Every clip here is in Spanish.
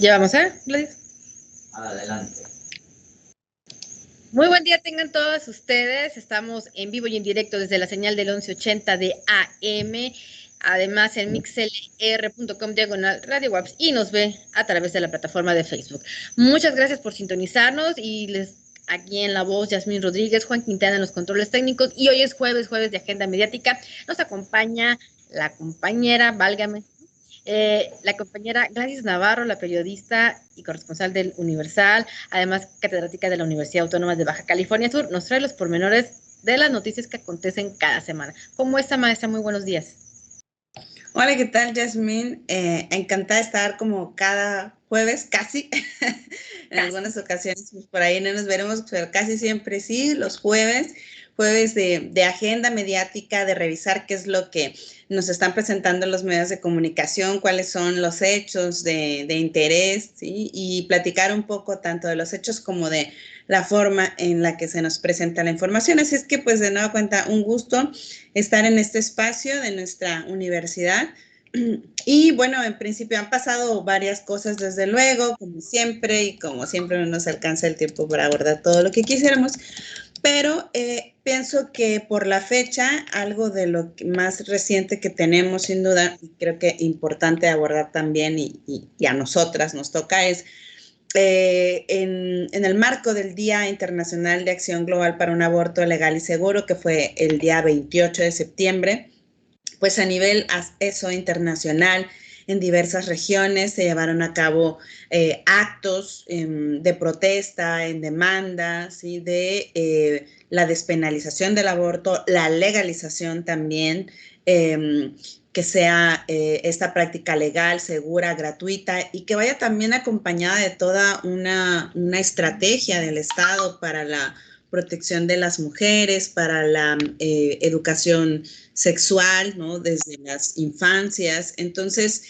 Ya vamos, Gladys. Adelante. Muy buen día tengan todos ustedes. Estamos en vivo y en directo desde la señal del 1180 de AM. Además en mixlr.com/Radio Waps y nos ve a través de la plataforma de Facebook. Muchas gracias por sintonizarnos y aquí en la voz, Yasmín Rodríguez, Juan Quintana en los controles técnicos. Y hoy es jueves de agenda mediática. Nos acompaña la compañera, válgame, la compañera Gladys Navarro, la periodista y corresponsal del Universal, además catedrática de la Universidad Autónoma de Baja California Sur, nos trae los pormenores de las noticias que acontecen cada semana. ¿Cómo está, maestra? Muy buenos días. Hola, ¿qué tal, Yasmín? Encantada de estar como cada jueves, casi. En algunas ocasiones pues, por ahí no nos veremos, pero casi siempre sí, los jueves de agenda mediática, de revisar qué es lo que nos están presentando los medios de comunicación, cuáles son los hechos de interés, ¿sí? Y platicar un poco tanto de los hechos como de la forma en la que se nos presenta la información. Así es que, pues, de nueva cuenta, un gusto estar en este espacio de nuestra universidad. Y bueno, en principio han pasado varias cosas desde luego, como siempre, y como siempre no nos alcanza el tiempo para abordar todo lo que quisiéramos, pero pienso que por la fecha, algo de lo más reciente que tenemos, sin duda, y creo que importante abordar también, y a nosotras nos toca, es en el marco del Día Internacional de Acción Global para un Aborto Legal y Seguro, que fue el día 28 de septiembre, pues a nivel eso internacional, en diversas regiones se llevaron a cabo actos de protesta, en demanda, ¿sí? De la despenalización del aborto, la legalización también, que sea esta práctica legal, segura, gratuita y que vaya también acompañada de toda una estrategia del Estado para la protección de las mujeres, para la educación sexual, ¿no? Desde las infancias. Entonces,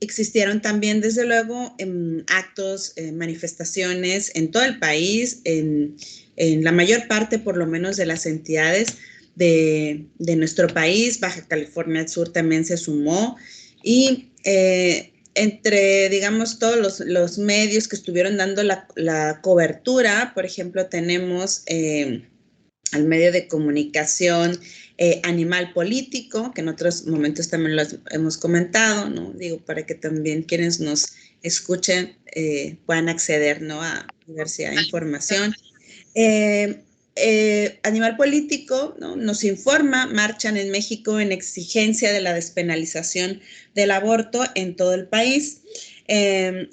existieron también, desde luego, actos, manifestaciones en todo el país, en la mayor parte, por lo menos, de las entidades de nuestro país. Baja California Sur también se sumó y entre, digamos, todos los medios que estuvieron dando la cobertura, por ejemplo, tenemos al medio de comunicación Animal Político, que en otros momentos también lo hemos comentado, ¿no? Digo, para que también quienes nos escuchen puedan acceder, ¿no? A diversidad de información. Animal Político, ¿no? Nos informa, marchan en México en exigencia de la despenalización del aborto en todo el país.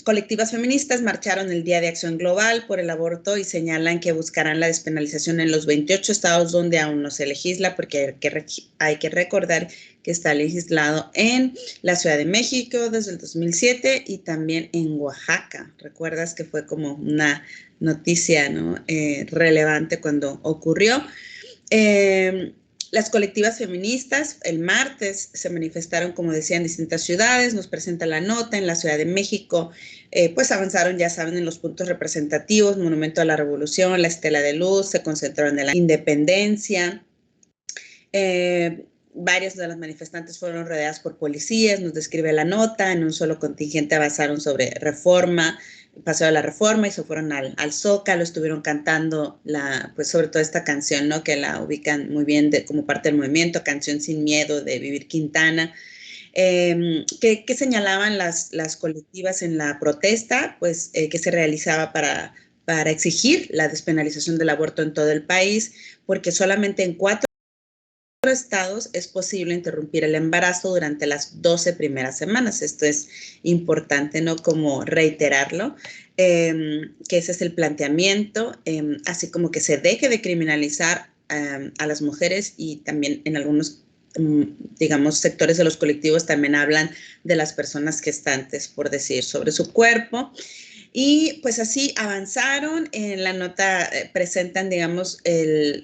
Colectivas feministas marcharon el Día de Acción Global por el aborto y señalan que buscarán la despenalización en los 28 estados donde aún no se legisla, porque hay que recordar que está legislado en la Ciudad de México desde el 2007 y también en Oaxaca. ¿Recuerdas que fue como una noticia, ¿no? Relevante cuando ocurrió? Las colectivas feministas el martes se manifestaron, como decía, en distintas ciudades. Nos presenta la nota. En la Ciudad de México, pues avanzaron, ya saben, en los puntos representativos, Monumento a la Revolución, la Estela de Luz, se concentraron en la Independencia. Varios de los manifestantes fueron rodeados por policías, nos describe la nota. En un solo contingente avanzaron sobre Reforma, Paseo de la Reforma, y se fueron al Zócalo, estuvieron cantando pues sobre todo esta canción, ¿no? Que la ubican muy bien como parte del movimiento, Canción Sin Miedo de Vivir Quintana. ¿Qué señalaban las colectivas en la protesta? Pues que se realizaba para exigir la despenalización del aborto en todo el país, porque solamente en 4 estados es posible interrumpir el embarazo durante las 12 primeras semanas. Esto es importante, ¿no? Como reiterarlo, que ese es el planteamiento, así como que se deje de criminalizar a las mujeres, y también en algunos, digamos, sectores de los colectivos también hablan de las personas gestantes, por decir, sobre su cuerpo. Y pues así avanzaron. En la nota presentan, digamos, el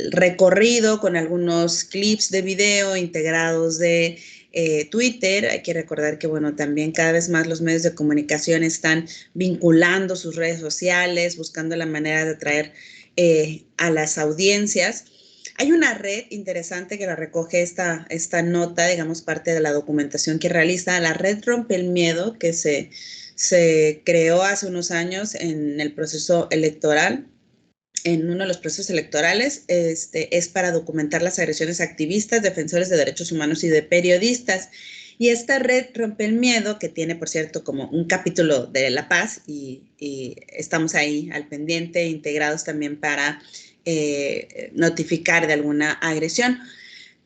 recorrido con algunos clips de video integrados de Twitter. Hay que recordar que, bueno, también cada vez más los medios de comunicación están vinculando sus redes sociales, buscando la manera de atraer a las audiencias. Hay una red interesante que la recoge esta nota, digamos, parte de la documentación que realiza. La red Rompe el Miedo, que se creó hace unos años en el proceso electoral. En uno de los procesos electorales, es para documentar las agresiones a activistas, defensores de derechos humanos y de periodistas. Y esta red Rompe el Miedo, que tiene, por cierto, como un capítulo de La Paz, y estamos ahí al pendiente, integrados también para notificar de alguna agresión.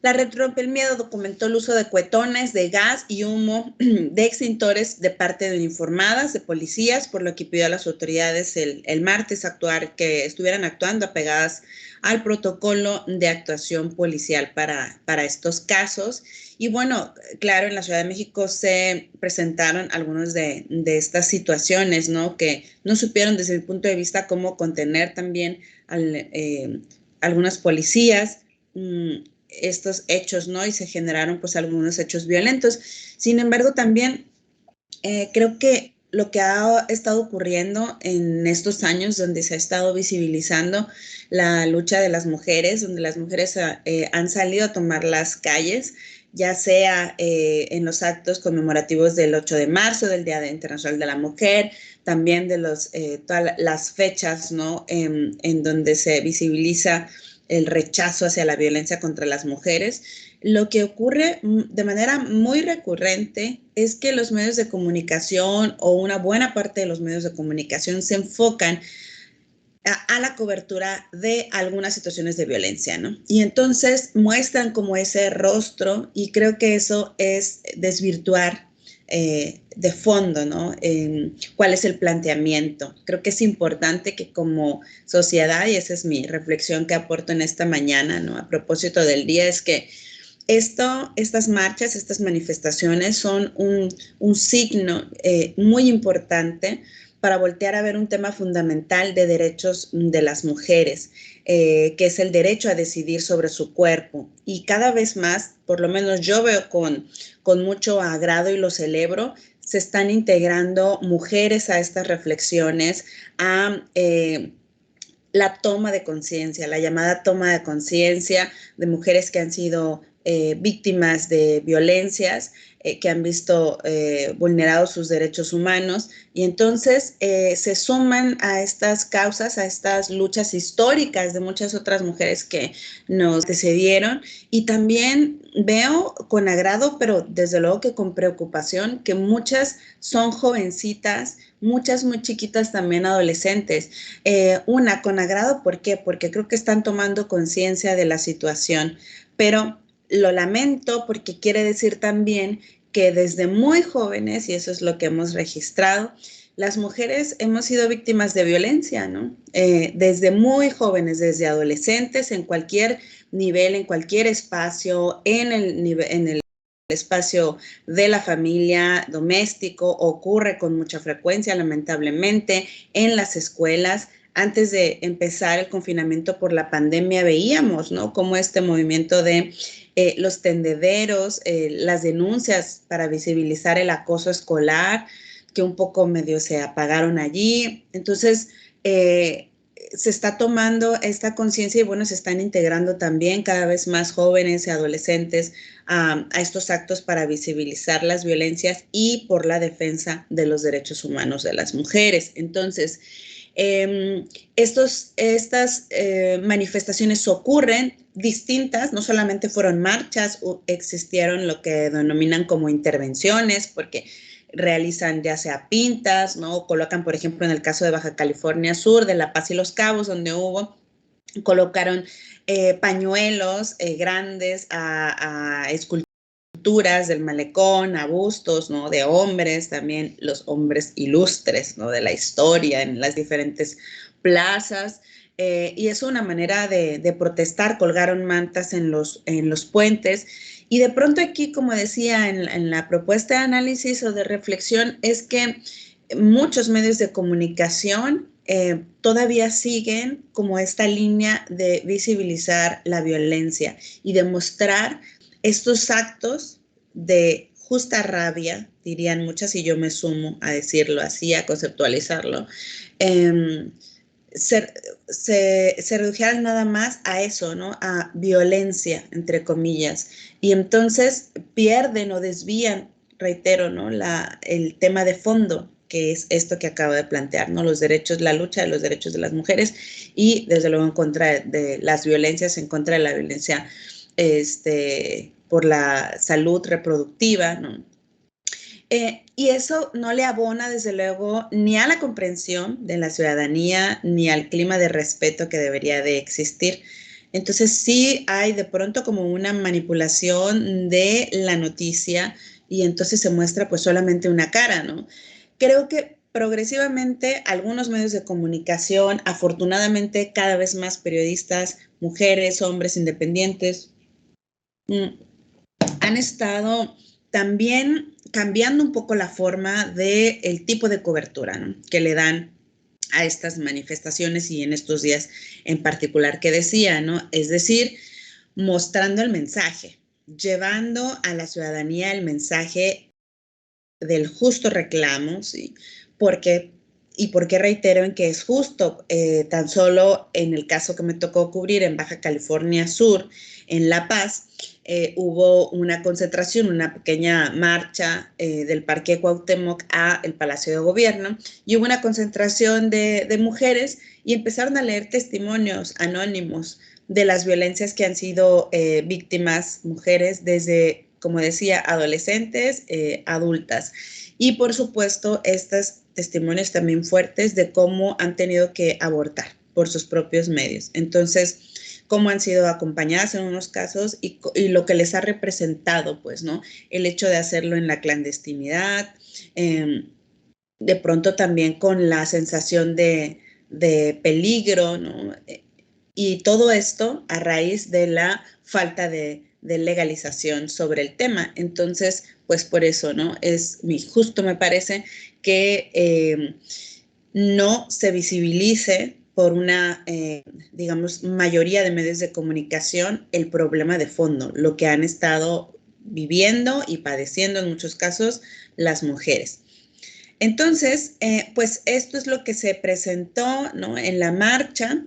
La red Rompe el Miedo documentó el uso de cuetones, de gas y humo de extintores de parte de uniformadas, de policías, por lo que pidió a las autoridades el martes que estuvieran actuando apegadas al protocolo de actuación policial para estos casos. Y bueno, claro, en la Ciudad de México se presentaron algunas de estas situaciones, ¿no? Que no supieron desde mi punto de vista cómo contener también algunas policías estos hechos, ¿no? Y se generaron pues algunos hechos violentos. Sin embargo, también creo que lo que ha estado ocurriendo en estos años, donde se ha estado visibilizando la lucha de las mujeres, donde las mujeres han salido a tomar las calles, ya sea en los actos conmemorativos del 8 de marzo, del Día Internacional de la Mujer, también de todas las fechas, ¿no? En donde se visibiliza el rechazo hacia la violencia contra las mujeres. Lo que ocurre de manera muy recurrente es que los medios de comunicación, o una buena parte de los medios de comunicación, se enfocan a la cobertura de algunas situaciones de violencia, ¿no? Y entonces muestran como ese rostro, y creo que eso es desvirtuar de fondo, ¿no? ¿Cuál es el planteamiento? Creo que es importante que como sociedad, y esa es mi reflexión que aporto en esta mañana, ¿no? A propósito del día, es que estas marchas, estas manifestaciones son un signo muy importante para voltear a ver un tema fundamental de derechos de las mujeres, que es el derecho a decidir sobre su cuerpo. Y cada vez más, por lo menos yo veo con mucho agrado y lo celebro, se están integrando mujeres a estas reflexiones, a la toma de conciencia, la llamada toma de conciencia de mujeres que han sido víctimas de violencias, que han visto vulnerados sus derechos humanos, y entonces se suman a estas causas, a estas luchas históricas de muchas otras mujeres que nos antecedieron. Y también veo con agrado, pero desde luego que con preocupación, que muchas son jovencitas, muchas muy chiquitas también, adolescentes. Una con agrado, ¿por qué? Porque creo que están tomando conciencia de la situación, pero lo lamento porque quiere decir también que desde muy jóvenes, y eso es lo que hemos registrado, las mujeres hemos sido víctimas de violencia, ¿no? Desde muy jóvenes, desde adolescentes, en cualquier nivel, en cualquier espacio, en el espacio de la familia, doméstico, ocurre con mucha frecuencia, lamentablemente, en las escuelas. Antes de empezar el confinamiento por la pandemia, veíamos, ¿no?, cómo este movimiento de los tendederos, las denuncias para visibilizar el acoso escolar, que un poco medio se apagaron allí. Entonces, se está tomando esta conciencia, y bueno, se están integrando también cada vez más jóvenes y adolescentes a estos actos para visibilizar las violencias y por la defensa de los derechos humanos de las mujeres. Entonces, estas manifestaciones ocurren distintas, no solamente fueron marchas, existieron lo que denominan como intervenciones, porque realizan ya sea pintas, ¿no? Colocan, por ejemplo, en el caso de Baja California Sur, de La Paz y Los Cabos, donde colocaron pañuelos grandes a esculturas del malecón, a bustos, ¿no?, de hombres, también los hombres ilustres, ¿no?, de la historia en las diferentes plazas. Y es una manera de protestar. Colgaron mantas en los puentes. Y de pronto aquí, como decía en la propuesta de análisis o de reflexión, es que muchos medios de comunicación todavía siguen como esta línea de visibilizar la violencia y de mostrar estos actos de justa rabia, dirían muchas, y yo me sumo a decirlo así, a conceptualizarlo, se redujeran nada más a eso, ¿no? A violencia, entre comillas. Y entonces pierden o desvían, reitero, ¿no? El tema de fondo, que es esto que acabo de plantear, ¿no? Los derechos, la lucha de los derechos de las mujeres y desde luego en contra de las violencias, en contra de la violencia por la salud reproductiva, ¿no? Y eso no le abona, desde luego, ni a la comprensión de la ciudadanía, ni al clima de respeto que debería de existir. Entonces sí hay de pronto como una manipulación de la noticia y entonces se muestra pues solamente una cara, ¿no? Creo que progresivamente algunos medios de comunicación, afortunadamente cada vez más periodistas, mujeres, hombres independientes, han estado también cambiando un poco la forma del tipo de cobertura, ¿no? Que le dan a estas manifestaciones y en estos días en particular que decía, ¿no? Es decir, mostrando el mensaje, llevando a la ciudadanía el mensaje del justo reclamo, ¿sí? Porque, y porque reitero en que es justo, tan solo en el caso que me tocó cubrir en Baja California Sur, en La Paz, hubo una concentración, una pequeña marcha del Parque Cuauhtémoc a el Palacio de Gobierno y hubo una concentración de mujeres y empezaron a leer testimonios anónimos de las violencias que han sido víctimas mujeres desde, como decía, adolescentes, adultas. Y por supuesto, estos testimonios también fuertes de cómo han tenido que abortar por sus propios medios. Entonces, cómo han sido acompañadas en unos casos y lo que les ha representado, pues, ¿no? El hecho de hacerlo en la clandestinidad, de pronto también con la sensación de peligro, ¿no? Y todo esto a raíz de la falta de legalización sobre el tema. Entonces, pues por eso, ¿no? Justo me parece que no se visibilice por una, digamos, mayoría de medios de comunicación el problema de fondo, lo que han estado viviendo y padeciendo en muchos casos las mujeres. Entonces, pues esto es lo que se presentó, ¿no? En la marcha.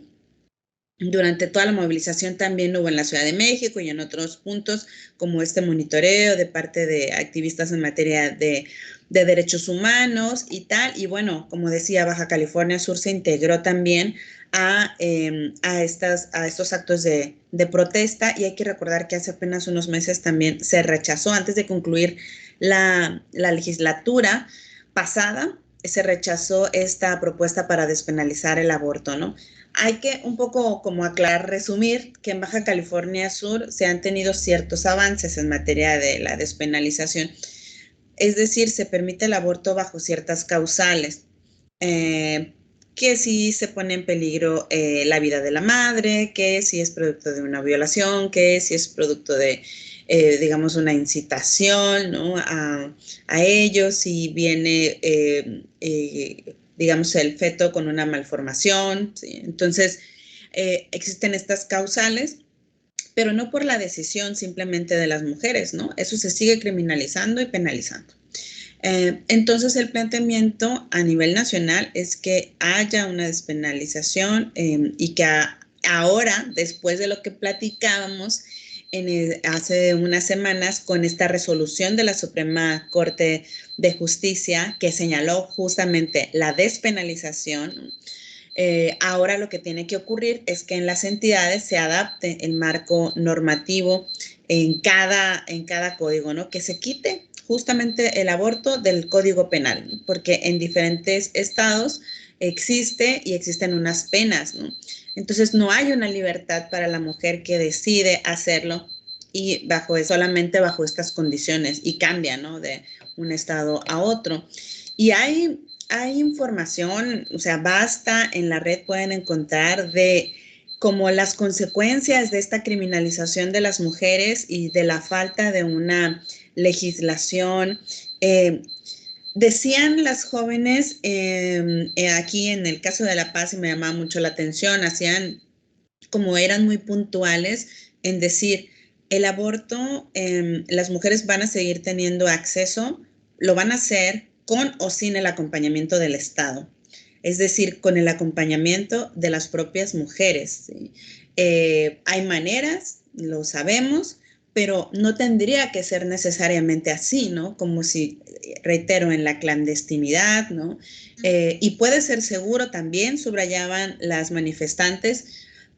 Durante toda la movilización también hubo en la Ciudad de México y en otros puntos como este monitoreo de parte de activistas en materia de derechos humanos y tal. Y bueno, como decía, Baja California Sur se integró también a estos actos de protesta y hay que recordar que hace apenas unos meses también se rechazó, antes de concluir la legislatura pasada, se rechazó esta propuesta para despenalizar el aborto, ¿no? Hay que un poco como aclarar, resumir que en Baja California Sur se han tenido ciertos avances en materia de la despenalización. Es decir, se permite el aborto bajo ciertas causales, que si se pone en peligro la vida de la madre, que si es producto de una violación, que si es producto de, digamos, una incitación, ¿no? a ello, si viene digamos, el feto con una malformación, ¿sí? Entonces, existen estas causales, pero no por la decisión simplemente de las mujeres, ¿no? Eso se sigue criminalizando y penalizando. Entonces, el planteamiento a nivel nacional es que haya una despenalización y que ahora, después de lo que platicábamos hace unas semanas con esta resolución de la Suprema Corte de Justicia que señaló justamente la despenalización, ahora lo que tiene que ocurrir es que en las entidades se adapte el marco normativo en cada código, ¿no? Que se quite justamente el aborto del Código Penal, ¿no? Porque en diferentes estados existen unas penas, ¿no? Entonces no hay una libertad para la mujer que decide hacerlo y solamente bajo estas condiciones y cambia, ¿no? De un estado a otro. Y hay información, o sea, basta, en la red pueden encontrar de como las consecuencias de esta criminalización de las mujeres y de la falta de una legislación. Decían las jóvenes, aquí en el caso de La Paz, y me llamaba mucho la atención, como eran muy puntuales en decir, el aborto, las mujeres van a seguir teniendo acceso, lo van a hacer con o sin el acompañamiento del Estado. es decir, con el acompañamiento de las propias mujeres, ¿sí? Hay maneras, lo sabemos, pero no tendría que ser necesariamente así, ¿no? Como si, reitero, en la clandestinidad, ¿no? Y puede ser seguro también, subrayaban las manifestantes,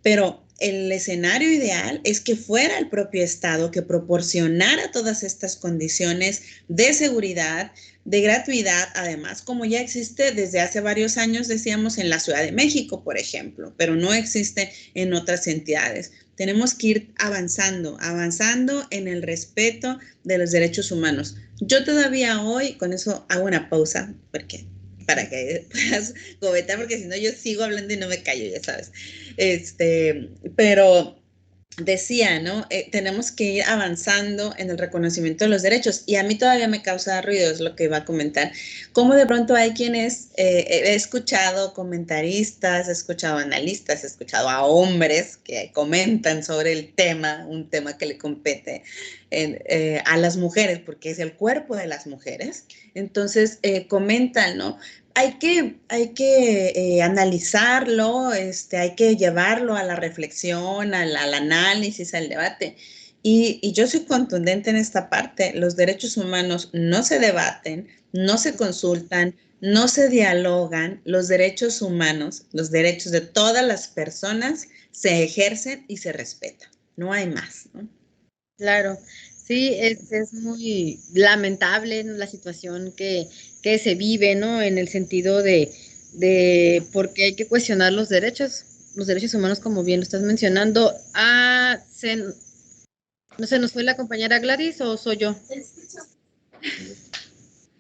pero el escenario ideal es que fuera el propio Estado que proporcionara todas estas condiciones de seguridad, de gratuidad, además, como ya existe desde hace varios años, decíamos, en la Ciudad de México, por ejemplo, pero no existe en otras entidades. Tenemos que ir avanzando en el respeto de los derechos humanos. Yo todavía hoy, con eso hago una pausa, porque para que puedas comentar, porque si no yo sigo hablando y no me callo, ya sabes. Pero decía, ¿no? Tenemos que ir avanzando en el reconocimiento de los derechos y a mí todavía me causa ruido, es lo que iba a comentar, cómo de pronto hay quienes, he escuchado comentaristas, he escuchado analistas, he escuchado a hombres que comentan sobre el tema, un tema que le compete a las mujeres, porque es el cuerpo de las mujeres, entonces comentan, ¿no? Hay que analizarlo, hay que llevarlo a la reflexión, al análisis, al debate. Y yo soy contundente en esta parte. Los derechos humanos no se debaten, no se consultan, no se dialogan. Los derechos humanos, los derechos de todas las personas se ejercen y se respetan. No hay más, ¿no? Claro, sí, es muy lamentable, ¿no?, la situación que se vive, ¿no? En el sentido de porque hay que cuestionar los derechos humanos, como bien lo estás mencionando. ¿No se nos fue la compañera Gladys o soy yo?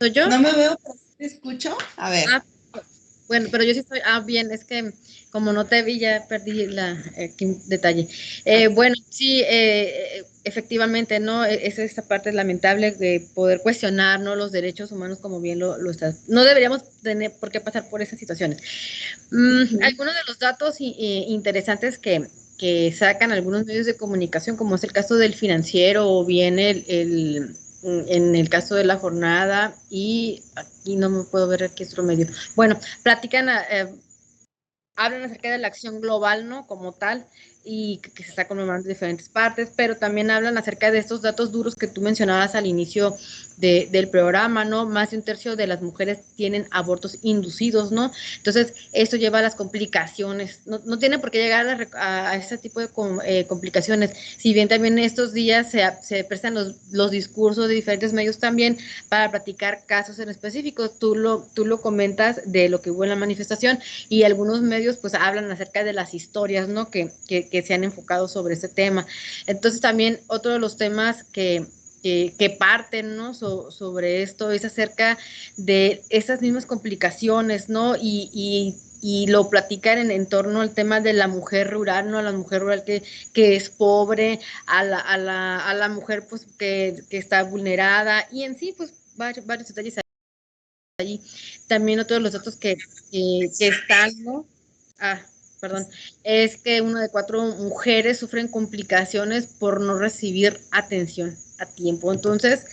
¿Soy yo? No me veo, pero sí te escucho. A ver. Bueno, pero yo sí estoy, bien, es que como no te vi ya perdí detalle. Bueno, sí, efectivamente, ¿no? Esta parte lamentable de poder cuestionar, ¿no?, los derechos humanos, como bien lo estás. No deberíamos tener por qué pasar por esas situaciones. Algunos de los datos interesantes que sacan algunos medios de comunicación, como es el caso del Financiero o bien en el caso de La Jornada, y aquí no me puedo ver aquí otro medio. Bueno, platican, hablan acerca de la acción global, ¿no?, como tal, y que se está conmemorando en diferentes partes, pero también hablan acerca de estos datos duros que tú mencionabas al inicio del programa, ¿no? Más de un tercio de las mujeres tienen abortos inducidos, ¿no? Entonces, esto lleva a las complicaciones. No tiene por qué llegar a este tipo de complicaciones. Si bien también estos días se prestan los discursos de diferentes medios también para platicar casos en específico. Tú lo comentas de lo que hubo en la manifestación, y algunos medios pues hablan acerca de las historias, ¿no?, que se han enfocado sobre este tema. Entonces, también otro de los temas que parten, ¿no?, sobre esto es acerca de esas mismas complicaciones, ¿no? Y lo platican en torno al tema de la mujer rural, ¿no? A la mujer rural que es pobre, a la mujer pues que está vulnerada, y en sí pues varios detalles allí. También otro de los datos que están, ¿no? Perdón, es que 1 de 4 mujeres sufren complicaciones por no recibir atención a tiempo. Entonces,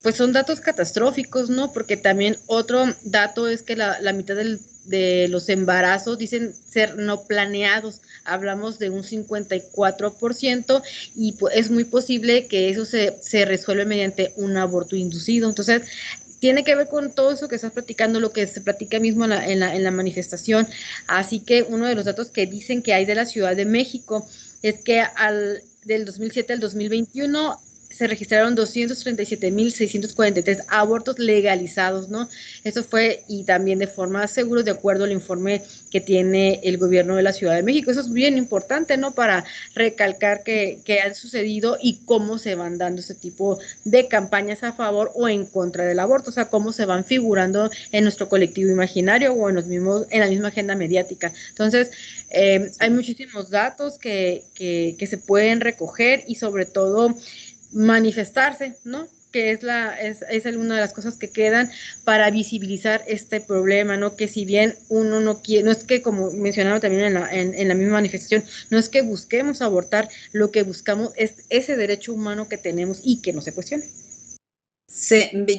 pues son datos catastróficos, ¿no? Porque también otro dato es que la mitad de los embarazos dicen ser no planeados. Hablamos de un 54%, y pues es muy posible que eso se resuelva mediante un aborto inducido. Entonces, tiene que ver con todo eso que estás platicando, lo que se platica mismo en la manifestación. Así que uno de los datos que dicen que hay de la Ciudad de México es que del 2007 al 2021 se registraron 237,643 abortos legalizados, ¿no? Eso fue, y también de forma segura, de acuerdo al informe que tiene el gobierno de la Ciudad de México. Eso es bien importante, ¿no?, para recalcar que ha sucedido y cómo se van dando este tipo de campañas a favor o en contra del aborto, o sea, cómo se van figurando en nuestro colectivo imaginario o en la misma agenda mediática. Entonces, hay muchísimos datos que se pueden recoger, y sobre todo manifestarse, ¿no?, que es una de las cosas que quedan para visibilizar este problema, ¿no? Que si bien uno no quiere, no es que, como mencionaron también en la misma manifestación, no es que busquemos abortar, lo que buscamos es ese derecho humano que tenemos y que no se cuestione.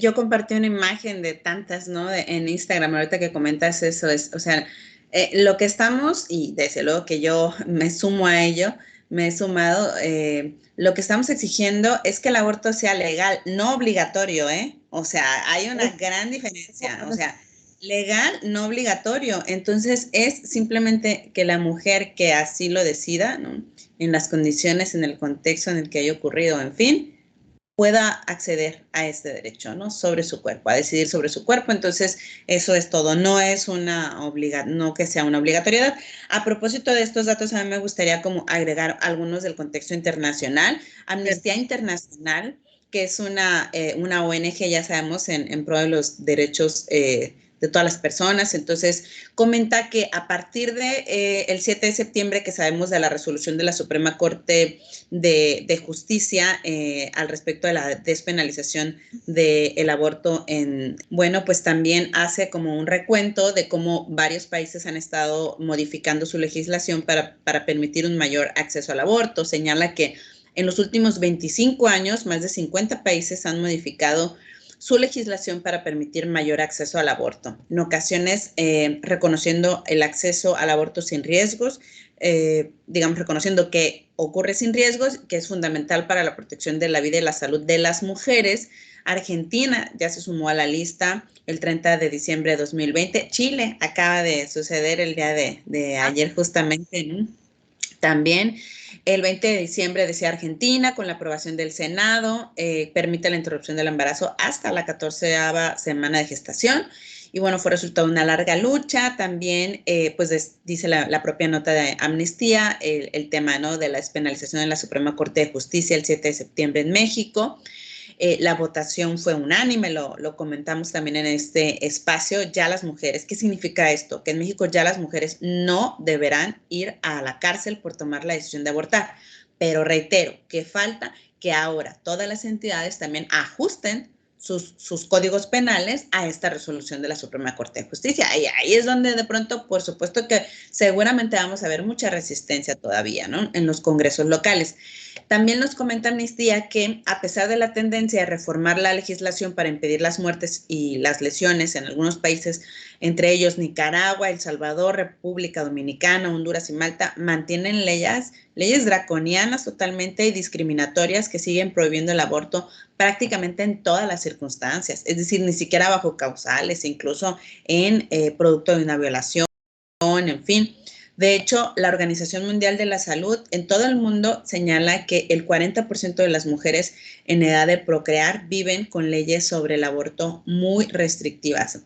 Yo compartí una imagen de tantas, ¿no? En Instagram, ahorita que comentas eso, o sea, lo que estamos, y desde luego que yo me sumo a ello, me he sumado, lo que estamos exigiendo es que el aborto sea legal, no obligatorio, ¿eh? O sea, hay una gran diferencia, o sea, legal, no obligatorio. Entonces, es simplemente que la mujer que así lo decida, ¿no? En las condiciones, en el contexto en el que haya ocurrido, en fin, pueda acceder a este derecho, ¿no? Sobre su cuerpo, a decidir sobre su cuerpo. Entonces, eso es todo. No es no que sea una obligatoriedad. A propósito de estos datos, a mí me gustaría como agregar algunos del contexto internacional. Amnistía Internacional, que es una ONG, ya sabemos, en pro de los derechos de todas las personas. Entonces, comenta que a partir de el 7 de septiembre, que sabemos de la resolución de la Suprema Corte de Justicia al respecto de la despenalización del aborto, pues también hace como un recuento de cómo varios países han estado modificando su legislación para permitir un mayor acceso al aborto. Señala que en los últimos 25 años, más de 50 países han modificado su legislación para permitir mayor acceso al aborto, en ocasiones reconociendo el acceso al aborto sin riesgos, digamos, reconociendo que ocurre sin riesgos, que es fundamental para la protección de la vida y la salud de las mujeres. Argentina ya se sumó a la lista el 30 de diciembre de 2020. Chile acaba de suceder el día de ayer justamente, ¿no? También el 20 de diciembre decía Argentina, con la aprobación del Senado, permite la interrupción del embarazo hasta la 14ª semana de gestación. Y bueno, fue resultado de una larga lucha. También, dice la propia nota de Amnistía, el tema, ¿no?, de la despenalización en la Suprema Corte de Justicia el 7 de septiembre en México. La votación fue unánime, lo comentamos también en este espacio. Ya las mujeres, ¿qué significa esto? Que en México ya las mujeres no deberán ir a la cárcel por tomar la decisión de abortar. Pero reitero, que falta que ahora todas las entidades también ajusten sus códigos penales a esta resolución de la Suprema Corte de Justicia. Y ahí es donde de pronto, por supuesto que seguramente vamos a ver mucha resistencia todavía, ¿no?, en los congresos locales. También nos comenta Amnistía que, a pesar de la tendencia a reformar la legislación para impedir las muertes y las lesiones en algunos países, entre ellos Nicaragua, El Salvador, República Dominicana, Honduras y Malta, mantienen leyes draconianas totalmente y discriminatorias que siguen prohibiendo el aborto prácticamente en todas las circunstancias, es decir, ni siquiera bajo causales, incluso en producto de una violación, en fin. De hecho, la Organización Mundial de la Salud en todo el mundo señala que el 40% de las mujeres en edad de procrear viven con leyes sobre el aborto muy restrictivas.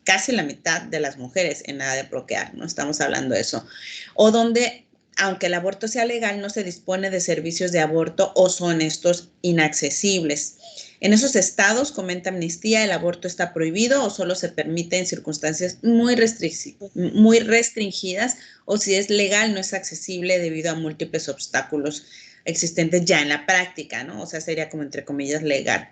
Casi la mitad de las mujeres en edad de procrear, no estamos hablando de eso. O donde, aunque el aborto sea legal, no se dispone de servicios de aborto o son estos inaccesibles. En esos estados, comenta Amnistía, el aborto está prohibido o solo se permite en circunstancias muy restringidas, o si es legal no es accesible debido a múltiples obstáculos existentes ya en la práctica, ¿no? O sea, sería como entre comillas legal.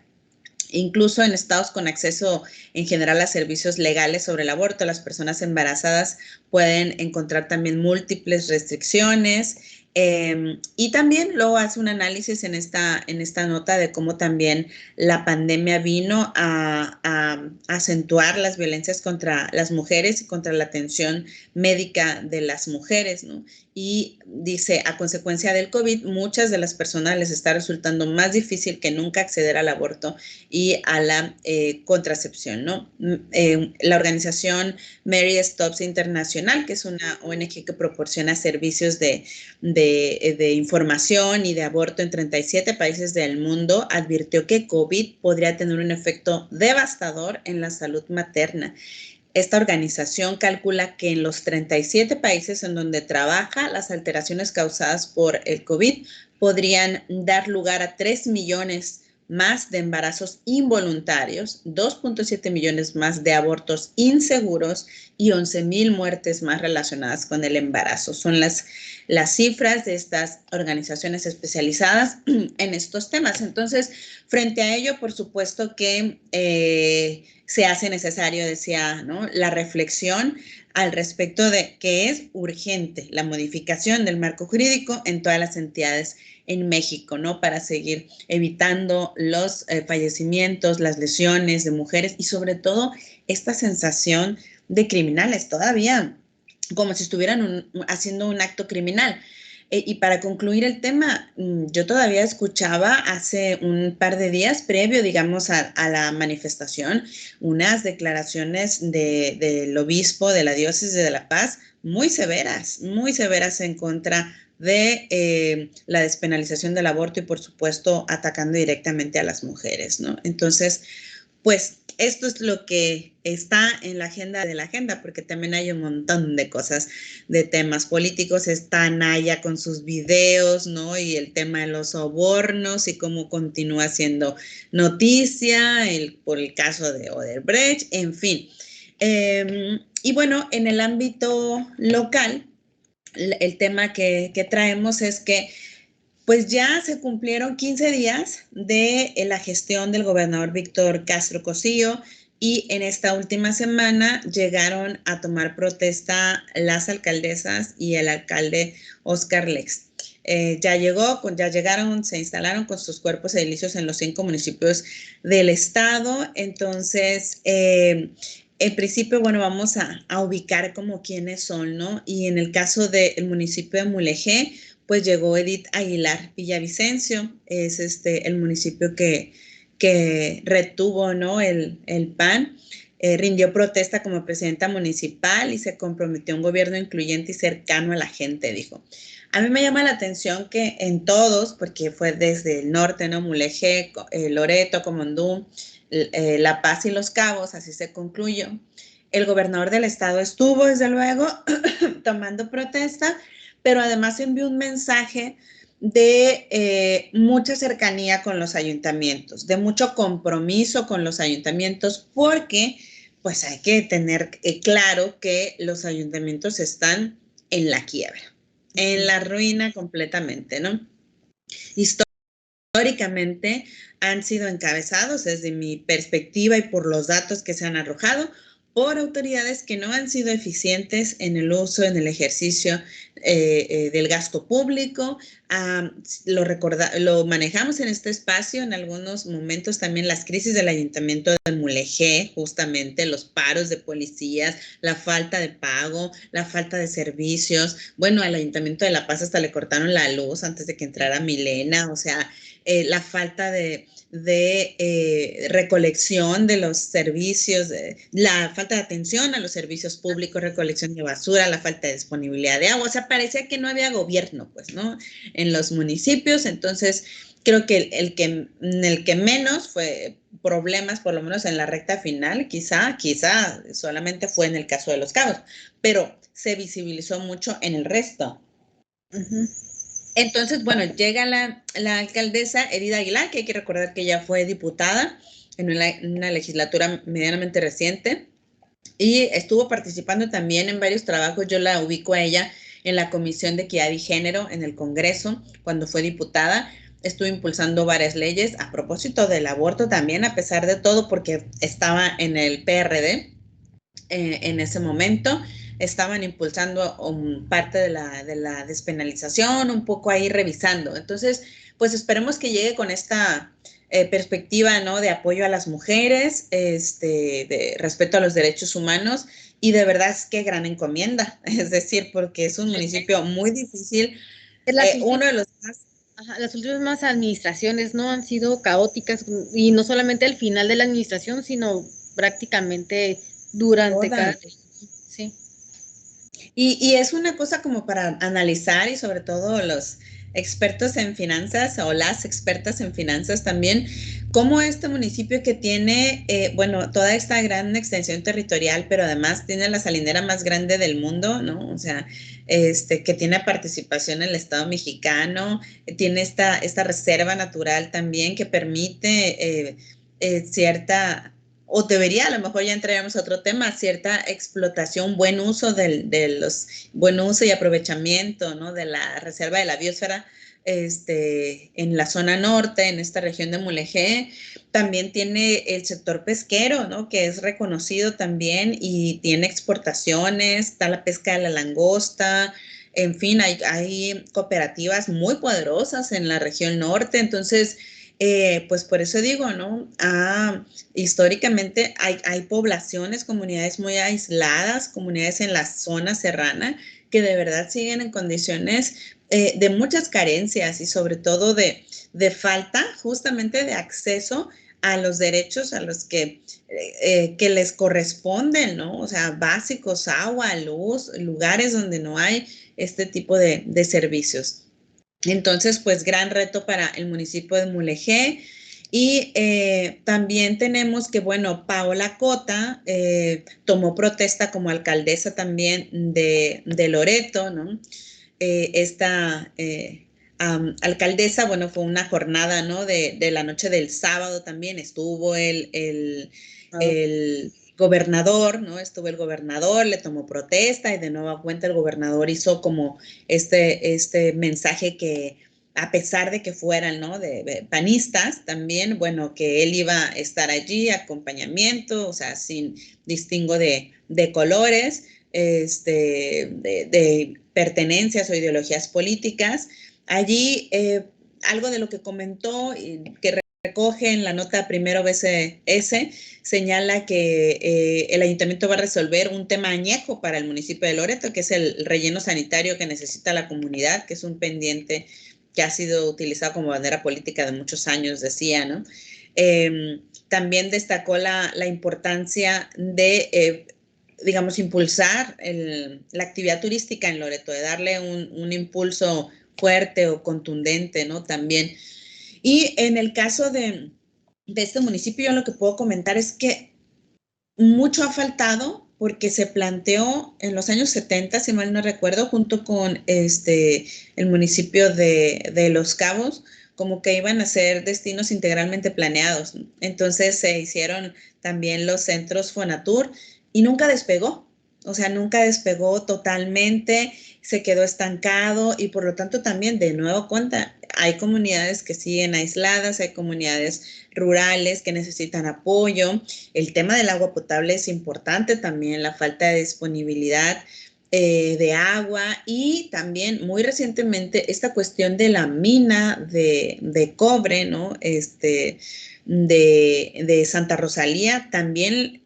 Incluso en estados con acceso en general a servicios legales sobre el aborto, las personas embarazadas pueden encontrar también múltiples restricciones. Y también luego hace un análisis en esta nota de cómo también la pandemia vino a acentuar las violencias contra las mujeres y contra la atención médica de las mujeres, ¿no? Y dice, a consecuencia del COVID, muchas de las personas les está resultando más difícil que nunca acceder al aborto y a la contracepción, ¿no? La organización Mary Stops Internacional, que es una ONG que proporciona servicios de información y de aborto en 37 países del mundo, advirtió que COVID podría tener un efecto devastador en la salud materna. Esta organización calcula que en los 37 países en donde trabaja, las alteraciones causadas por el COVID podrían dar lugar a 3 millones más de embarazos involuntarios, 2.7 millones más de abortos inseguros y 11,000 muertes más relacionadas con el embarazo. Son las cifras de estas organizaciones especializadas en estos temas. Entonces, frente a ello, por supuesto que se hace necesario, decía, ¿no?, la reflexión al respecto de que es urgente la modificación del marco jurídico en todas las entidades en México, ¿no?, para seguir evitando los fallecimientos, las lesiones de mujeres y sobre todo esta sensación de criminales todavía, como si estuvieran haciendo un acto criminal. Y para concluir el tema, yo todavía escuchaba hace un par de días, previo, digamos, a la manifestación, unas declaraciones del obispo de la diócesis de La Paz muy severas en contra de la despenalización del aborto y, por supuesto, atacando directamente a las mujeres, ¿no? Entonces, pues esto es lo que está en la agenda de la agenda, porque también hay un montón de cosas, de temas políticos. Está Naya con sus videos, ¿no? Y el tema de los sobornos y cómo continúa siendo noticia por el caso de Odebrecht, en fin. Y bueno, en el ámbito local, el tema que traemos es que pues ya se cumplieron 15 días de la gestión del gobernador Víctor Castro Cosío y en esta última semana llegaron a tomar protesta las alcaldesas y el alcalde Óscar Lex. Ya llegaron, se instalaron con sus cuerpos edilicios en los 5 municipios del estado. Entonces, en principio, bueno, vamos a ubicar como quiénes son, ¿no? Y en el caso del municipio de Mulegé, pues llegó Edith Aguilar Villavicencio, es el municipio que retuvo, ¿no?, el PAN, rindió protesta como presidenta municipal y se comprometió a un gobierno incluyente y cercano a la gente, dijo. A mí me llama la atención que en todos, porque fue desde el norte, ¿no?, Mulegé, Loreto, Comondú, La Paz y Los Cabos, así se concluyó. El gobernador del estado estuvo, desde luego, tomando protesta, pero además envió un mensaje de mucha cercanía con los ayuntamientos, de mucho compromiso con los ayuntamientos, porque pues hay que tener claro que los ayuntamientos están en la quiebra, en la ruina completamente, ¿no? Históricamente han sido encabezados, desde mi perspectiva y por los datos que se han arrojado, por autoridades que no han sido eficientes en el uso, en el ejercicio del gasto público. Lo manejamos en este espacio en algunos momentos también, las crisis del ayuntamiento de Mulegé, justamente los paros de policías, la falta de pago, la falta de servicios. Bueno, al ayuntamiento de La Paz hasta le cortaron la luz antes de que entrara Milena, o sea, la falta de recolección de los servicios, la falta de atención a los servicios públicos, recolección de basura, la falta de disponibilidad de agua. O sea, parecía que no había gobierno, pues, ¿no?, en los municipios. Entonces, creo que el que menos fue problemas, por lo menos en la recta final, quizá solamente fue en el caso de Los Cabos, pero se visibilizó mucho en el resto. Entonces, bueno, llega la alcaldesa Edith Aguilar, que hay que recordar que ella fue diputada en una legislatura medianamente reciente y estuvo participando también en varios trabajos. Yo la ubico a ella en la Comisión de Equidad y Género en el Congreso cuando fue diputada. Estuvo impulsando varias leyes a propósito del aborto también, a pesar de todo, porque estaba en el PRD en ese momento. Estaban impulsando parte de la despenalización, un poco ahí revisando. Entonces, pues esperemos que llegue con esta perspectiva, ¿no?, de apoyo a las mujeres, de respeto a los derechos humanos, y de verdad es que gran encomienda, es decir, porque es un municipio muy difícil, uno de los más... Las últimas administraciones no han sido caóticas, y no solamente al final de la administración, sino prácticamente durante cada... Sí. Y es una cosa como para analizar, y sobre todo los expertos en finanzas o las expertas en finanzas también, cómo este municipio que tiene, bueno, toda esta gran extensión territorial, pero además tiene la salinera más grande del mundo, ¿no? O sea, que tiene participación en el Estado mexicano, tiene esta reserva natural también que permite cierta o debería, a lo mejor ya entraríamos a otro tema, cierta explotación, buen uso buen uso y aprovechamiento, ¿no?, de la reserva de la biosfera en la zona norte, en esta región de Mulegé. También tiene el sector pesquero, ¿no?, que es reconocido también y tiene exportaciones, está la pesca de la langosta. En fin, hay cooperativas muy poderosas en la región norte. Entonces, pues por eso digo, ¿no? Históricamente hay poblaciones, comunidades muy aisladas, comunidades en la zona serrana que de verdad siguen en condiciones de muchas carencias y sobre todo de falta justamente de acceso a los derechos a los que les corresponden, ¿no? O sea, básicos, agua, luz, lugares donde no hay este tipo de servicios. Entonces, pues gran reto para el municipio de Mulegé. Y también tenemos que, bueno, Paola Cota tomó protesta como alcaldesa también de Loreto, ¿no? Esta alcaldesa, bueno, fue una jornada, ¿no?, de la noche del sábado también. Estuvo el gobernador, ¿no? Estuvo el gobernador, le tomó protesta y de nueva cuenta el gobernador hizo como este mensaje que, a pesar de que fueran, ¿no?, de panistas también, bueno, que él iba a estar allí, acompañamiento, o sea, sin distingo de colores, de pertenencias o ideologías políticas. Allí, algo de lo que comentó y que recoge en la nota primero BCS, señala que el ayuntamiento va a resolver un tema añejo para el municipio de Loreto, que es el relleno sanitario que necesita la comunidad, que es un pendiente que ha sido utilizado como bandera política de muchos años, decía, ¿no? También destacó la importancia de, digamos, impulsar la actividad turística en Loreto, de darle un impulso fuerte o contundente, ¿no? También. Y en el caso de este municipio, yo lo que puedo comentar es que mucho ha faltado porque se planteó en los años 70, si mal no recuerdo, junto con el municipio de Los Cabos, como que iban a ser destinos integralmente planeados. Entonces se hicieron también los centros Fonatur y nunca despegó. O sea, nunca despegó totalmente, se quedó estancado y por lo tanto también, de nuevo cuenta, hay comunidades que siguen aisladas, hay comunidades rurales que necesitan apoyo. El tema del agua potable es importante también, la falta de disponibilidad de agua y también muy recientemente esta cuestión de la mina de cobre, ¿no? De Santa Rosalía, también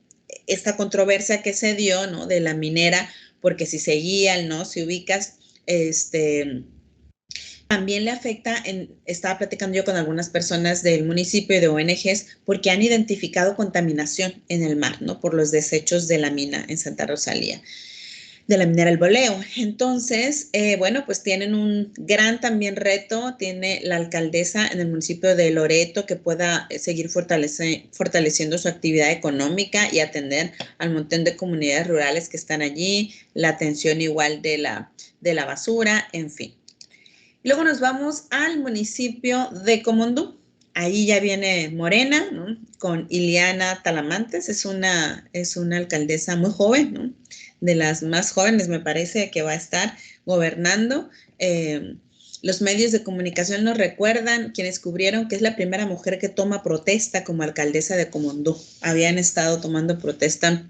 esta controversia que se dio, ¿no?, de la minera, porque si seguía, ¿no?, si ubicas, también le afecta, estaba platicando yo con algunas personas del municipio y de ONGs, porque han identificado contaminación en el mar, ¿no?, por los desechos de la mina en Santa Rosalía, de la minera El Boleo. Entonces, bueno, pues tienen un gran también reto, tiene la alcaldesa en el municipio de Loreto que pueda seguir fortaleciendo su actividad económica y atender al montón de comunidades rurales que están allí, la atención igual de la basura, en fin. Luego nos vamos al municipio de Comondú. Ahí ya viene Morena, ¿no?, con Ileana Talamantes. Es una alcaldesa muy joven, ¿no?, de las más jóvenes, me parece, que va a estar gobernando. Los medios de comunicación nos recuerdan, quienes cubrieron, que es la primera mujer que toma protesta como alcaldesa de Comondú. Habían estado tomando protesta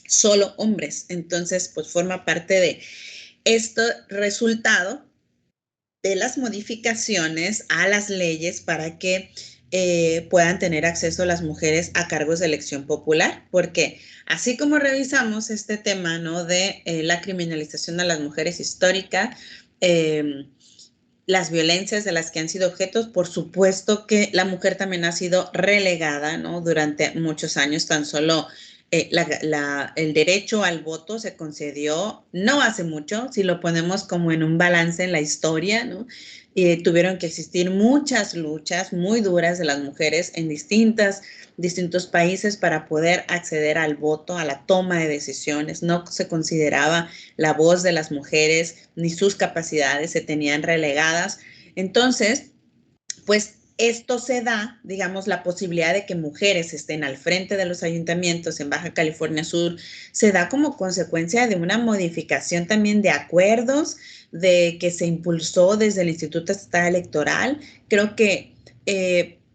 solo hombres. Entonces, pues forma parte de este resultado de las modificaciones a las leyes para que puedan tener acceso las mujeres a cargos de elección popular, porque así como revisamos este tema, ¿no?, de la criminalización a las mujeres histórica, las violencias de las que han sido objetos, por supuesto que la mujer también ha sido relegada, ¿no?, durante muchos años. Tan solo el derecho al voto se concedió no hace mucho, si lo ponemos como en un balance en la historia, ¿no? Tuvieron que existir muchas luchas muy duras de las mujeres en distintos países para poder acceder al voto, a la toma de decisiones. No se consideraba la voz de las mujeres ni sus capacidades, se tenían relegadas. Entonces, pues esto se da, digamos, la posibilidad de que mujeres estén al frente de los ayuntamientos en Baja California Sur, se da como consecuencia de una modificación también de acuerdos, de que se impulsó desde el Instituto Estatal Electoral. Creo que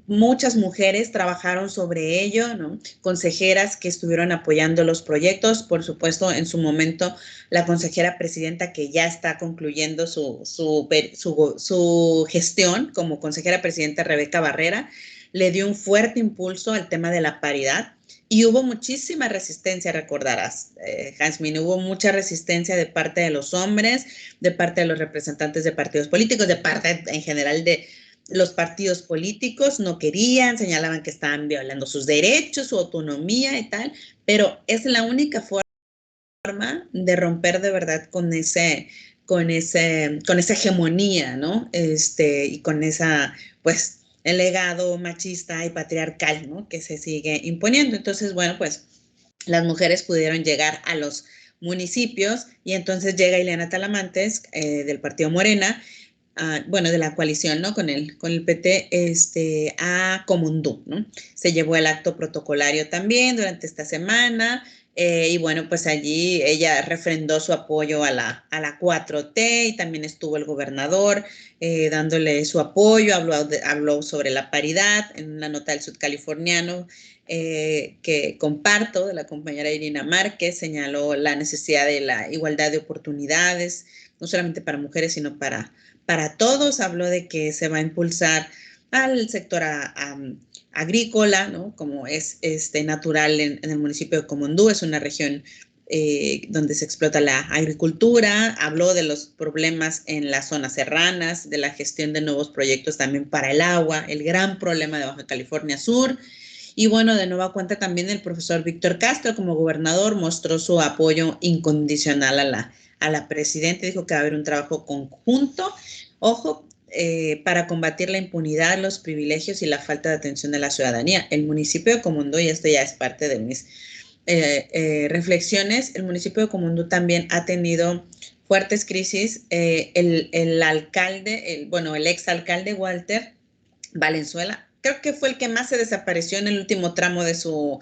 muchas mujeres trabajaron sobre ello, ¿no? Consejeras que estuvieron apoyando los proyectos, por supuesto, en su momento la consejera presidenta que ya está concluyendo su gestión como consejera presidenta, Rebeca Barrera, le dio un fuerte impulso al tema de la paridad. Y hubo muchísima resistencia, recordarás, Jazmín, hubo mucha resistencia de parte de los hombres, de parte de los representantes de partidos políticos, de parte en general de los partidos políticos. No querían, señalaban que estaban violando sus derechos, su autonomía y tal, pero es la única forma de romper de verdad con esa hegemonía, ¿no? Y con esa, pues, el legado machista y patriarcal, ¿no? Que se sigue imponiendo. Entonces, bueno, pues las mujeres pudieron llegar a los municipios y entonces llega Ileana Talamantes del partido Morena, bueno, de la coalición, ¿no? Con el PT, a Comondú, ¿no? Se llevó el acto protocolario también durante esta semana. Y bueno, pues allí ella refrendó su apoyo a la 4T y también estuvo el gobernador dándole su apoyo, habló sobre la paridad en una nota del Sudcaliforniano que comparto, de la compañera Irina Márquez. Señaló la necesidad de la igualdad de oportunidades, no solamente para mujeres, sino para todos. Habló de que se va a impulsar al sector agrícola, ¿no? Como es natural en el municipio de Comondú, es una región donde se explota la agricultura. Habló de los problemas en las zonas serranas, de la gestión de nuevos proyectos también para el agua, el gran problema de Baja California Sur. Y bueno, de nueva cuenta también el profesor Víctor Castro como gobernador mostró su apoyo incondicional a la presidenta. Dijo que va a haber un trabajo conjunto, ojo, para combatir la impunidad, los privilegios y la falta de atención de la ciudadanía. El municipio de Comondú, y esto ya es parte de mis reflexiones, el municipio de Comondú también ha tenido fuertes crisis. El alcalde, el exalcalde Walter Valenzuela, creo que fue el que más se desapareció en el último tramo de su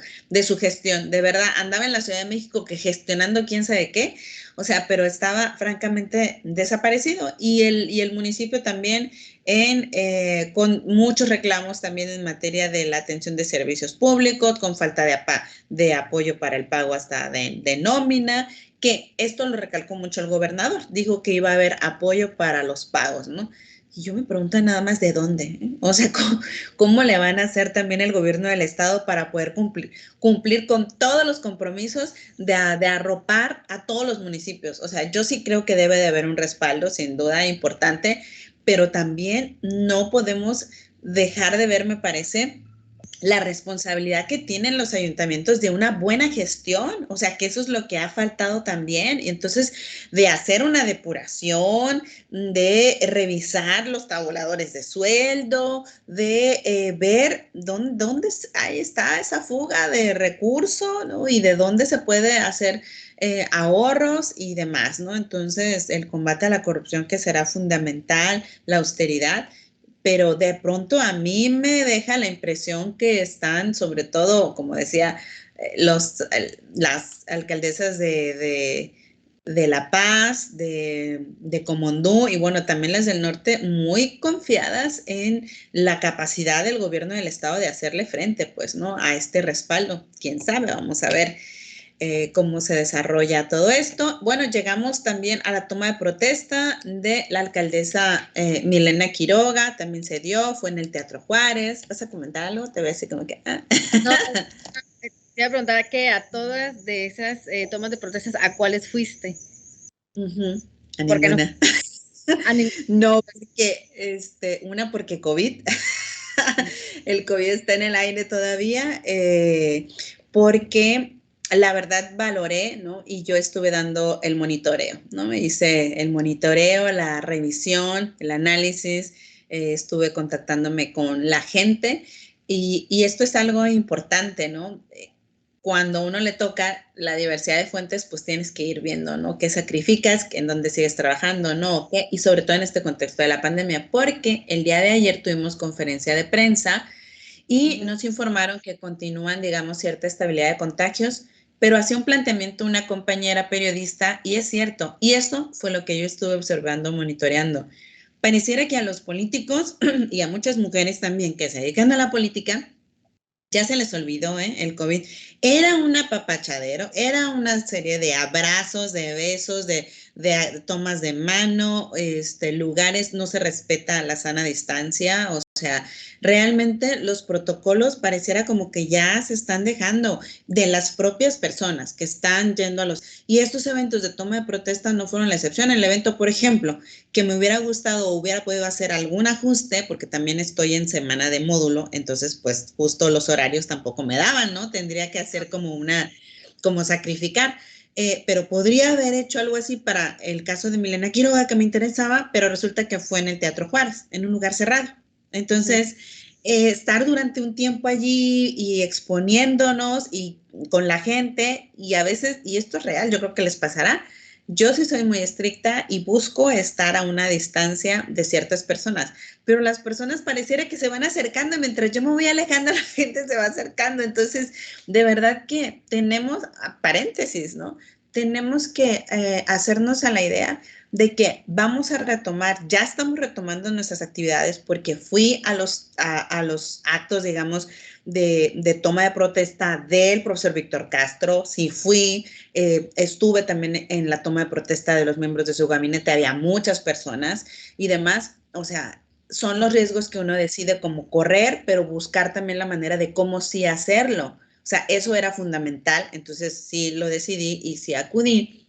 gestión. De verdad, andaba en la Ciudad de México que gestionando quién sabe qué, o sea, pero estaba francamente desaparecido. Y el municipio también con muchos reclamos también en materia de la atención de servicios públicos, con falta de apoyo para el pago hasta de nómina, que esto lo recalcó mucho el gobernador. Dijo que iba a haber apoyo para los pagos, ¿no? Y yo me pregunto nada más de dónde, ¿eh? O sea, ¿cómo le van a hacer también el gobierno del estado para poder cumplir con todos los compromisos de arropar a todos los municipios? O sea, yo sí creo que debe de haber un respaldo, sin duda, importante, pero también no podemos dejar de ver, me parece, la responsabilidad que tienen los ayuntamientos de una buena gestión. O sea, que eso es lo que ha faltado también. Y entonces, de hacer una depuración, de revisar los tabuladores de sueldo, de ver dónde ahí está esa fuga de recursos, ¿no? Y de dónde se puede hacer ahorros y demás, ¿no? Entonces, el combate a la corrupción, que será fundamental, la austeridad. Pero de pronto a mí me deja la impresión que están, sobre todo, como decía, las alcaldesas de La Paz, de Comondú y bueno, también las del norte, muy confiadas en la capacidad del gobierno del estado de hacerle frente, pues, ¿no? A este respaldo. ¿Quién sabe? Vamos a ver cómo se desarrolla todo esto. Bueno, llegamos también a la toma de protesta de la alcaldesa Milena Quiroga, también se dio, fue en el Teatro Juárez. ¿Vas a comentar algo? Te voy a decir como que... No, te iba a preguntar que a todas de esas tomas de protestas, ¿a cuáles fuiste? A ¿Por qué no? ninguna. No, porque porque COVID. El COVID está en el aire todavía, porque la verdad valoré, ¿no? Y yo estuve dando el monitoreo, ¿no? Hice el monitoreo, la revisión, el análisis, estuve contactándome con la gente y esto es algo importante, ¿no? cuando uno le toca la diversidad de fuentes, pues tienes que ir viendo, ¿no? ¿Qué sacrificas? ¿En dónde sigues trabajando? ¿No? ¿Qué? Y sobre todo en este contexto de la pandemia, porque el día de ayer tuvimos conferencia de prensa y nos informaron que continúan, digamos, cierta estabilidad de contagios, pero hacía un planteamiento una compañera periodista y es cierto, y eso fue lo que yo estuve observando, monitoreando. Pareciera que a los políticos y a muchas mujeres también que se dedican a la política, ya se les olvidó, el COVID. Era un apapachadero, era una serie de abrazos, de besos, de tomas de mano, lugares, no se respeta la sana distancia, o sea, realmente los protocolos pareciera como que ya se están dejando de las propias personas que están yendo a los... Y estos eventos de toma de protesta no fueron la excepción. El evento, por ejemplo, que me hubiera gustado o hubiera podido hacer algún ajuste, porque también estoy en semana de módulo, entonces pues justo los horarios tampoco me daban, ¿no? Tendría que hacer como sacrificar. Pero podría haber hecho algo así para el caso de Milena Quiroga que me interesaba, pero resulta que fue en el Teatro Juárez, en un lugar cerrado. Entonces, estar durante un tiempo allí y exponiéndonos y con la gente, y a veces, y esto es real, yo creo que les pasará, yo sí soy muy estricta y busco estar a una distancia de ciertas personas, pero las personas pareciera que se van acercando, mientras yo me voy alejando, la gente se va acercando. Entonces, de verdad que tenemos, paréntesis, ¿no? Tenemos que hacernos a la idea de que vamos a retomar, ya estamos retomando nuestras actividades porque fui a los actos, digamos, de toma de protesta del profesor Víctor Castro, sí fui, estuve también en la toma de protesta de los miembros de su gabinete, había muchas personas y demás, o sea, son los riesgos que uno decide cómo correr, pero buscar también la manera de cómo sí hacerlo. O sea, eso era fundamental, entonces sí lo decidí y sí acudí.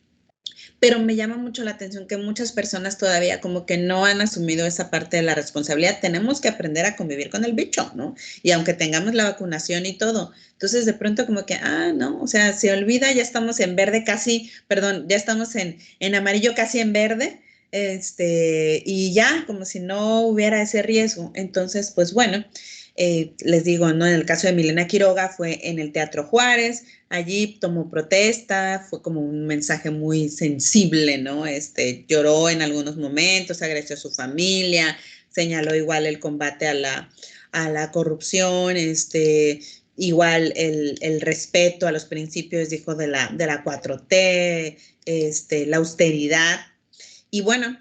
Pero me llama mucho la atención que muchas personas todavía como que no han asumido esa parte de la responsabilidad. Tenemos que aprender a convivir con el bicho, ¿no? Y aunque tengamos la vacunación y todo, entonces de pronto como que, no, o sea, se olvida, ya estamos en verde casi, perdón, ya estamos en amarillo casi en verde, y ya, como si no hubiera ese riesgo. Entonces, pues bueno, les digo, ¿no? En el caso de Milena Quiroga fue en el Teatro Juárez, allí tomó protesta, fue como un mensaje muy sensible, ¿no? Lloró en algunos momentos, agradeció a su familia, señaló igual el combate a la corrupción, igual el respeto a los principios, dijo, de la 4T, la austeridad. Y bueno,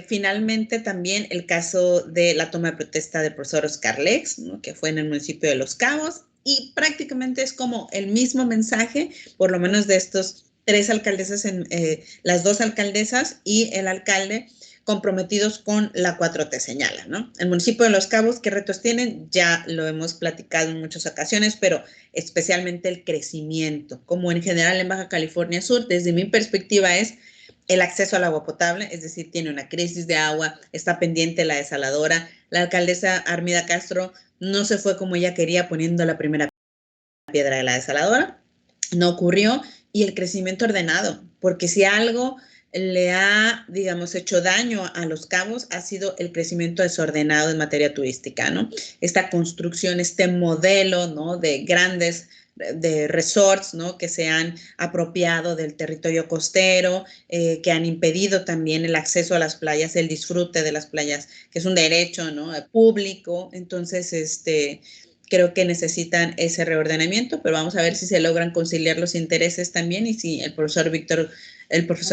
finalmente también el caso de la toma de protesta del profesor Oscar Lex, ¿no? Que fue en el municipio de Los Cabos, y prácticamente es como el mismo mensaje, por lo menos de estos tres alcaldesas, las dos alcaldesas y el alcalde comprometidos con la 4T, señala, ¿no? El municipio de Los Cabos, ¿qué retos tienen? Ya lo hemos platicado en muchas ocasiones, pero especialmente el crecimiento, como en general en Baja California Sur, desde mi perspectiva es el acceso al agua potable, es decir, tiene una crisis de agua, está pendiente la desaladora. La alcaldesa Armida Castro no se fue como ella quería poniendo la primera piedra de la desaladora, no ocurrió, y el crecimiento ordenado, porque si algo le ha, digamos, hecho daño a Los Cabos ha sido el crecimiento desordenado en materia turística, ¿no? Esta construcción, este modelo, ¿no? De grandes de resorts, ¿no? Que se han apropiado del territorio costero, que han impedido también el acceso a las playas, el disfrute de las playas, que es un derecho, ¿no? Público. Entonces, creo que necesitan ese reordenamiento, pero vamos a ver si se logran conciliar los intereses también y si el profesor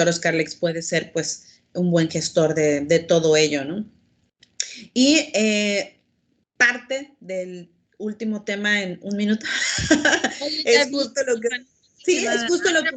Oscar Lex puede ser pues un buen gestor de todo ello, ¿no? Y parte del último tema en un minuto es justo lo que... Sí, es justo lo que...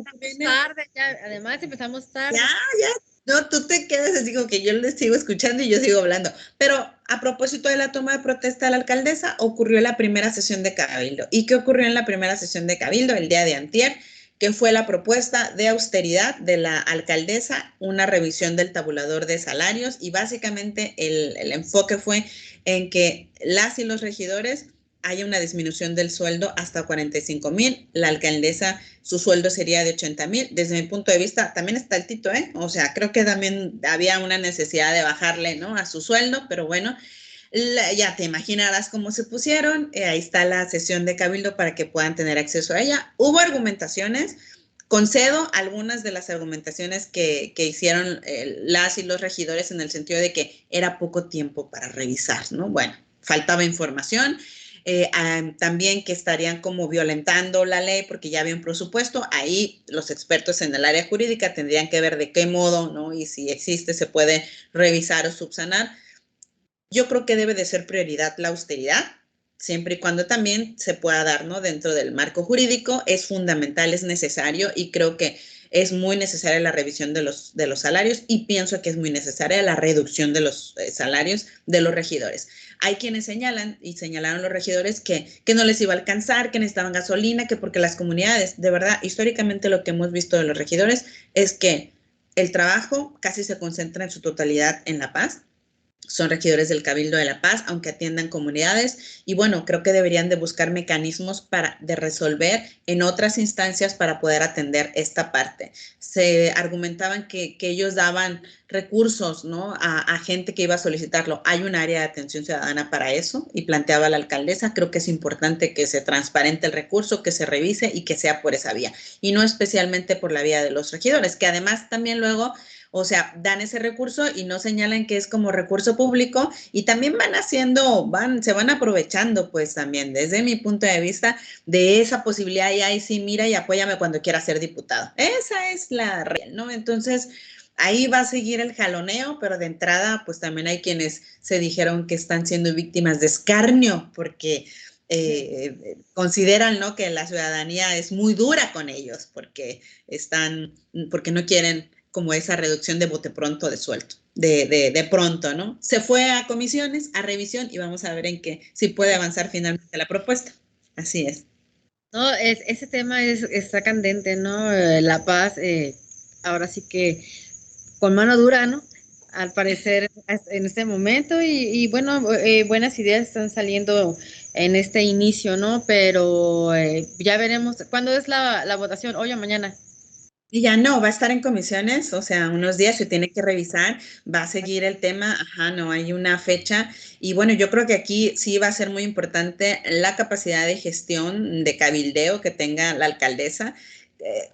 Tarde, ya, además empezamos tarde. Ya. No, tú te quedas así como que yo les sigo escuchando y yo sigo hablando. Pero a propósito de la toma de protesta de la alcaldesa, ocurrió la primera sesión de Cabildo. ¿Y qué ocurrió en la primera sesión de Cabildo el día de antier? Que fue la propuesta de austeridad de la alcaldesa, una revisión del tabulador de salarios y básicamente el enfoque fue en que las y los regidores haya una disminución del sueldo hasta 45,000. La alcaldesa, su sueldo sería de 80,000. Desde mi punto de vista, también está altito, ¿eh? O sea, creo que también había una necesidad de bajarle, ¿no? A su sueldo, pero bueno. Ya te imaginarás cómo se pusieron, ahí está la sesión de cabildo para que puedan tener acceso a ella. Hubo argumentaciones, concedo algunas de las argumentaciones que hicieron las y los regidores en el sentido de que era poco tiempo para revisar, ¿no? Bueno, faltaba información. También que estarían como violentando la ley porque ya había un presupuesto. Ahí los expertos en el área jurídica tendrían que ver de qué modo, ¿no? Y si existe, se puede revisar o subsanar. Yo creo que debe de ser prioridad la austeridad, siempre y cuando también se pueda dar, ¿no? Dentro del marco jurídico, es fundamental, es necesario y creo que es muy necesaria la revisión de los salarios y pienso que es muy necesaria la reducción de los salarios de los regidores. Hay quienes señalan, y señalaron los regidores, que no les iba a alcanzar, que necesitaban gasolina, que porque las comunidades, de verdad, históricamente lo que hemos visto de los regidores es que el trabajo casi se concentra en su totalidad en La Paz. Son regidores del Cabildo de La Paz, aunque atiendan comunidades, y bueno, creo que deberían de buscar mecanismos de resolver en otras instancias para poder atender esta parte. Se argumentaban que ellos daban recursos, ¿no? a gente que iba a solicitarlo. Hay un área de atención ciudadana para eso, y planteaba la alcaldesa, creo que es importante que se transparente el recurso, que se revise y que sea por esa vía, y no especialmente por la vía de los regidores, que además también luego, o sea, dan ese recurso y no señalan que es como recurso público y también se van aprovechando pues también desde mi punto de vista de esa posibilidad y ahí sí, mira y apóyame cuando quiera ser diputado. Esa es la real, ¿no? Entonces, ahí va a seguir el jaloneo, pero de entrada pues también hay quienes se dijeron que están siendo víctimas de escarnio porque consideran, ¿no? Que la ciudadanía es muy dura con ellos porque no quieren como esa reducción de bote pronto de sueldo, de pronto, ¿no? Se fue a comisiones, a revisión y vamos a ver si puede avanzar finalmente la propuesta. Así es. No, ese tema está candente, ¿no? La Paz, ahora sí que con mano dura, ¿no? Al parecer en este momento bueno, buenas ideas están saliendo en este inicio, ¿no? Pero ya veremos. ¿Cuándo es la votación? ¿Hoy o mañana? Y ya no, va a estar en comisiones, o sea, unos días se tiene que revisar, va a seguir el tema, no hay una fecha. Y bueno, yo creo que aquí sí va a ser muy importante la capacidad de gestión, de cabildeo que tenga la alcaldesa.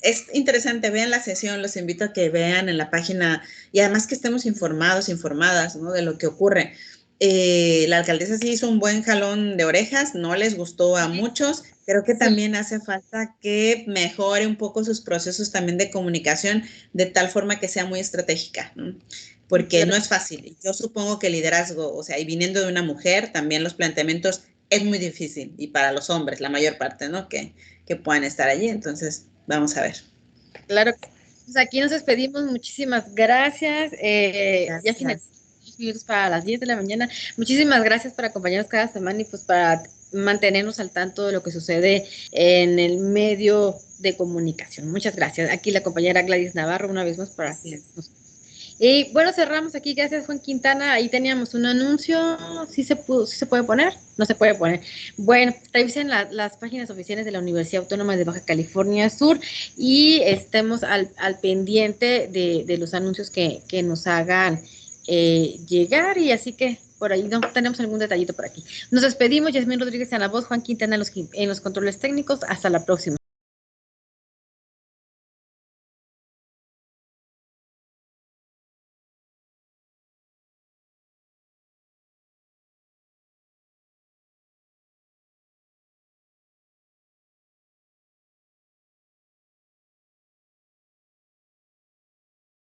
Es interesante, vean la sesión, los invito a que vean en la página y además que estemos informadas, ¿no? De lo que ocurre. La alcaldesa sí hizo un buen jalón de orejas, no les gustó a muchos. Creo que también hace falta que mejore un poco sus procesos también de comunicación de tal forma que sea muy estratégica, ¿no? Porque no es fácil. Yo supongo que el liderazgo, o sea, y viniendo de una mujer, también los planteamientos es muy difícil y para los hombres, la mayor parte, ¿no? Que puedan estar allí. Entonces, vamos a ver. Claro. Pues aquí nos despedimos. Muchísimas gracias. Ya finalizamos minutos para las 10 de la mañana. Muchísimas gracias por acompañarnos cada semana y pues para mantenernos al tanto de lo que sucede en el medio de comunicación. Muchas gracias. Aquí la compañera Gladys Navarro una vez más para y bueno, cerramos aquí. Gracias, Juan Quintana. Ahí teníamos un anuncio. ¿Sí se puede poner? No se puede poner. Bueno, revisen las páginas oficiales de la Universidad Autónoma de Baja California Sur y estemos al pendiente de los anuncios que nos hagan llegar. Y así que por ahí no tenemos algún detallito por aquí. Nos despedimos. Yasmín Rodríguez en la voz, Juan Quintana en los controles técnicos. Hasta la próxima.